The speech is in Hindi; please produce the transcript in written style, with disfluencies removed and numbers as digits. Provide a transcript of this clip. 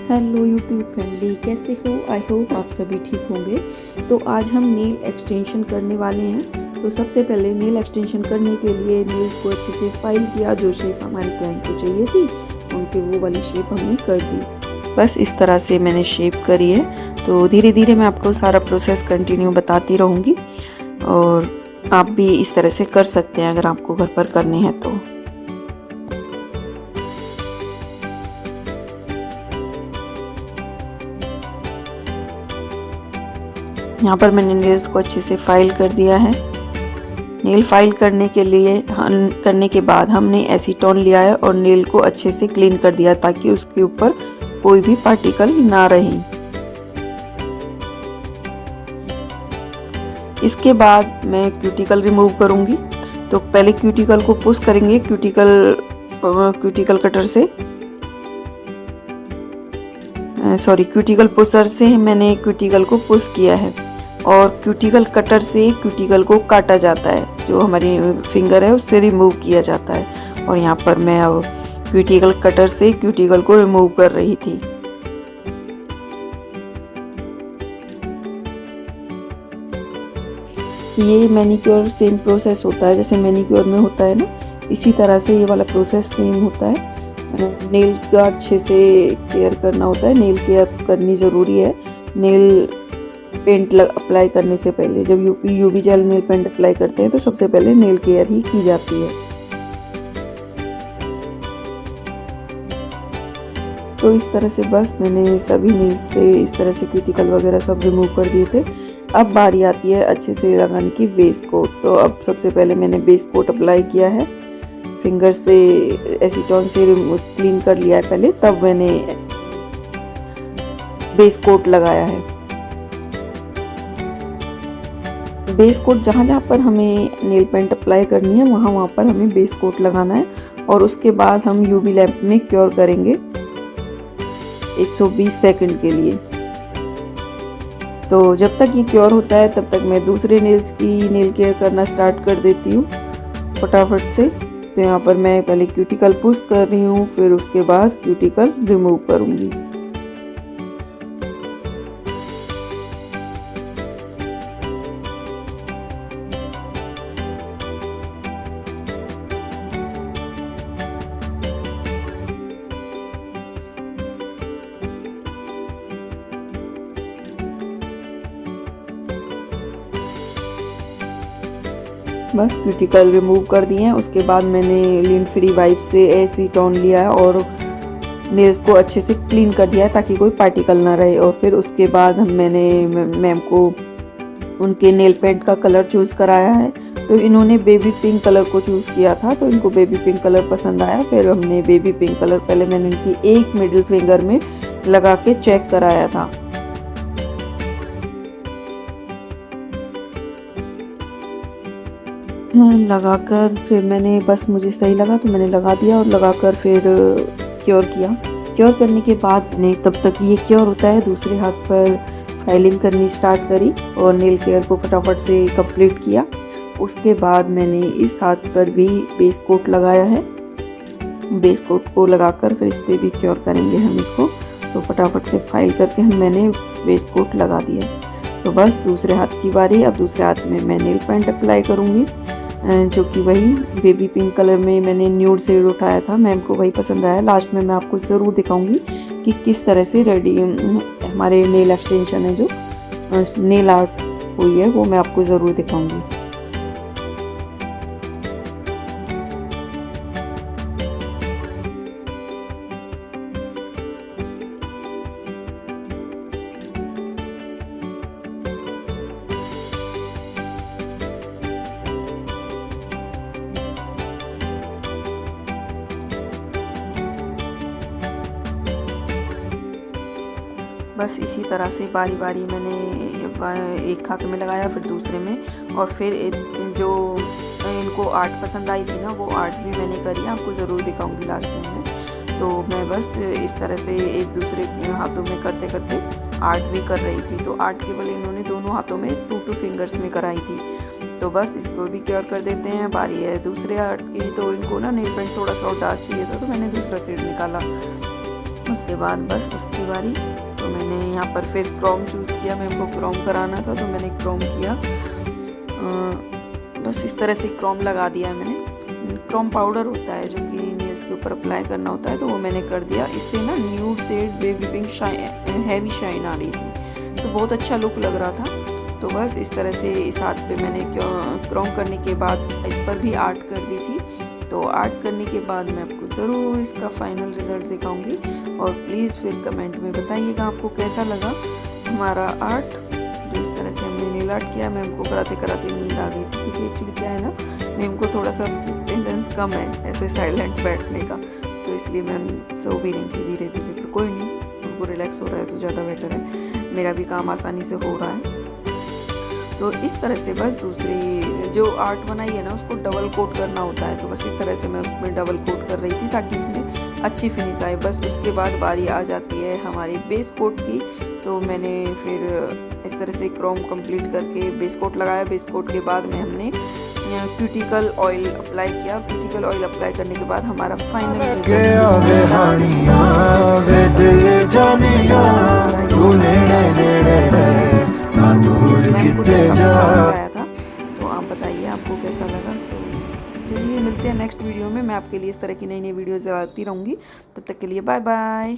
हेलो यूट्यूब फैमिली, कैसे हो? आई होप आप सभी ठीक होंगे। तो आज हम नेल एक्सटेंशन करने वाले हैं। तो सबसे पहले नेल एक्सटेंशन करने के लिए नेल्स को अच्छे से फाइल किया। जो शेप हमारे क्लाइंट को चाहिए थी उनके वो वाली शेप हमने कर दी। बस इस तरह से मैंने शेप करी है। तो धीरे धीरे मैं आपको सारा प्रोसेस कंटिन्यू बताती रहूँगी और आप भी इस तरह से कर सकते हैं अगर आपको घर पर करने हैं तो। यहाँ पर मैंने नेल्स को अच्छे से फाइल कर दिया है। नेल फाइल करने के बाद हमने एसीटोन लिया है और नेल को अच्छे से क्लीन कर दिया ताकि उसके ऊपर कोई भी पार्टिकल ना रहे। इसके बाद मैं क्यूटिकल रिमूव करूंगी। तो पहले क्यूटिकल को पुश करेंगे क्यूटिकल कटर से, क्यूटिकल पुशर से मैंने क्यूटिकल को पुश किया है और क्यूटिकल कटर से क्यूटिकल को काटा जाता है। जो हमारी फिंगर है उससे रिमूव किया जाता है। और यहाँ पर मैं अब क्यूटिकल कटर से क्यूटिकल को रिमूव कर रही थी। ये मैनिक्योर सेम प्रोसेस होता है जैसे मैनिक्योर में होता है ना, इसी तरह से ये वाला प्रोसेस सेम होता है। नेल का अच्छे से केयर करना होता है, नेल केयर करनी ज़रूरी है। नेल पेंट अप्लाई करने से पहले जब UV gel nail paint apply करते हैं तो सबसे पहले नेल केयर ही की जाती है। तो इस तरह से बस मैंने सभी नेल्स से इस तरह से क्यूटिकल वगैरह सब रिमूव कर दिए थे। अब बारी आती है अच्छे से लगाने की बेस कोट। तो अब सबसे पहले मैंने बेस कोट अप्लाई किया है। फिंगर से एसीटोन से क्लीन कर लिया है पहले, तब मैंने बेस कोट लगाया है। बेस कोट जहाँ पर हमें नेल पेंट अप्लाई करनी है वहाँ पर हमें बेस कोट लगाना है और उसके बाद हम यूवी लैंप में क्योर करेंगे 120 सेकंड के लिए। तो जब तक ये क्योर होता है तब तक मैं दूसरे नेल्स की नेल केयर करना स्टार्ट कर देती हूँ फटाफट से। तो यहाँ पर मैं पहले क्यूटिकल पुश कर रही हूँ, फिर उसके बाद क्यूटिकल रिमूव करूँगी। बस क्यूटिकल रिमूव कर दिए हैं। उसके बाद मैंने लिंट फ्री वाइप से एसीटोन लिया है और नेल्स को अच्छे से क्लीन कर दिया है ताकि कोई पार्टिकल ना रहे। और फिर उसके बाद मैंने मैम को उनके नेल पेंट का कलर चूज़ कराया है। तो इन्होंने बेबी पिंक कलर को चूज़ किया था, तो इनको बेबी पिंक कलर पसंद आया। फिर हमने बेबी पिंक कलर पहले मैंने इनकी एक मिडिल फिंगर में लगा के चेक कराया था। लगाकर फिर मैंने बस मुझे सही लगा तो मैंने लगा दिया और लगाकर फिर क्योर किया। क्योर करने के बाद मैंने तब तक ये क्योर होता है दूसरे हाथ पर फाइलिंग करनी स्टार्ट करी और नेल केयर को फटाफट से कंप्लीट किया। उसके बाद मैंने इस हाथ पर भी बेस कोट लगाया है। बेस कोट को लगाकर फिर इस पर भी क्योर करेंगे हम इसको। तो फटाफट से फाइल करके मैंने बेस कोट लगा दिया। तो बस दूसरे हाथ की बारी। अब दूसरे हाथ में मैं नेल पेंट अप्लाई करूँगी जो कि वही बेबी पिंक कलर में मैंने न्यूड शेड उठाया था। मैम को वही पसंद आया। लास्ट में मैं आपको ज़रूर दिखाऊंगी कि किस तरह से रेडी हमारे नेल एक्सटेंशन है जो नेल आर्ट हुई है वो मैं आपको ज़रूर दिखाऊंगी। बस इसी तरह से बारी बारी मैंने एक हाथ में लगाया फिर दूसरे में, और फिर जो इनको आर्ट पसंद आई थी ना वो आर्ट भी मैंने करी, आपको ज़रूर दिखाऊंगी लास्ट में। तो मैं बस इस तरह से एक दूसरे हाथों में करते करते आर्ट भी कर रही थी। तो आर्ट केवल इन्होंने दोनों हाथों में 2 फिंगर्स में कराई थी। तो बस इसको भी क्योर कर देते हैं। बारी है दूसरे आर्ट की। तो इनको ना नेल पेंट थोड़ा सा और डार्क चाहिए था तो मैंने दूसरा शेड निकाला। उसके के बाद बस उसकी बारी। तो मैंने यहाँ पर फिर क्रोम चूज़ किया, मेरे को क्रोम कराना था तो मैंने क्रोम किया। बस इस तरह से क्रोम लगा दिया है मैंने। क्रोम पाउडर होता है जो कि नेल्स के ऊपर अप्लाई करना होता है, तो वो मैंने कर दिया। इससे ना nude shade baby pink heavy shine आ रही थी, तो बहुत अच्छा लुक लग रहा था। तो बस इस तरह से इस हाथ पे मैंने क्रोम करने के बाद इस पर भी आर्ट कर दी थी। तो आर्ट करने के बाद मैं आपको ज़रूर इसका फाइनल रिज़ल्ट दिखाऊंगी, और प्लीज़ फिर कमेंट में बताइएगा आपको कैसा लगा हमारा आर्ट। जो इस तरह से हमने नील आर्ट किया, मैम को कराते कराते नींद आ गई थी, क्योंकि एक्चुअली क्या है ना, मैम को थोड़ा सा टेंडेंस कम है ऐसे साइलेंट बैठने का, तो इसलिए मैम सो भी नहीं थी धीरे धीरे। तो कोई नहीं, उनको रिलैक्स हो रहा है तो ज़्यादा बेटर है, मेरा भी काम आसानी से हो रहा है। तो इस तरह से बस दूसरी जो आर्ट बनाई है ना उसको डबल कोट करना होता है, तो बस इस तरह से मैं उसमें डबल कोट कर रही थी ताकि उसमें अच्छी फिनिश आए। बस उसके बाद बारी आ जाती है हमारी बेस कोट की। तो मैंने फिर इस तरह से क्रोम कंप्लीट करके बेस कोट लगाया। बेस कोट के बाद में हमने क्यूटिकल ऑयल अप्लाई किया। क्यूटिकल ऑयल अप्लाई करने के बाद हमारा फाइनल आया था। तो आप बताइए आपको कैसा लगा। तो चलिए मिलते हैं नेक्स्ट वीडियो में, मैं आपके लिए इस तरह की नई नई वीडियोज़ लाती रहूँगी। तब तक के लिए बाय बाय।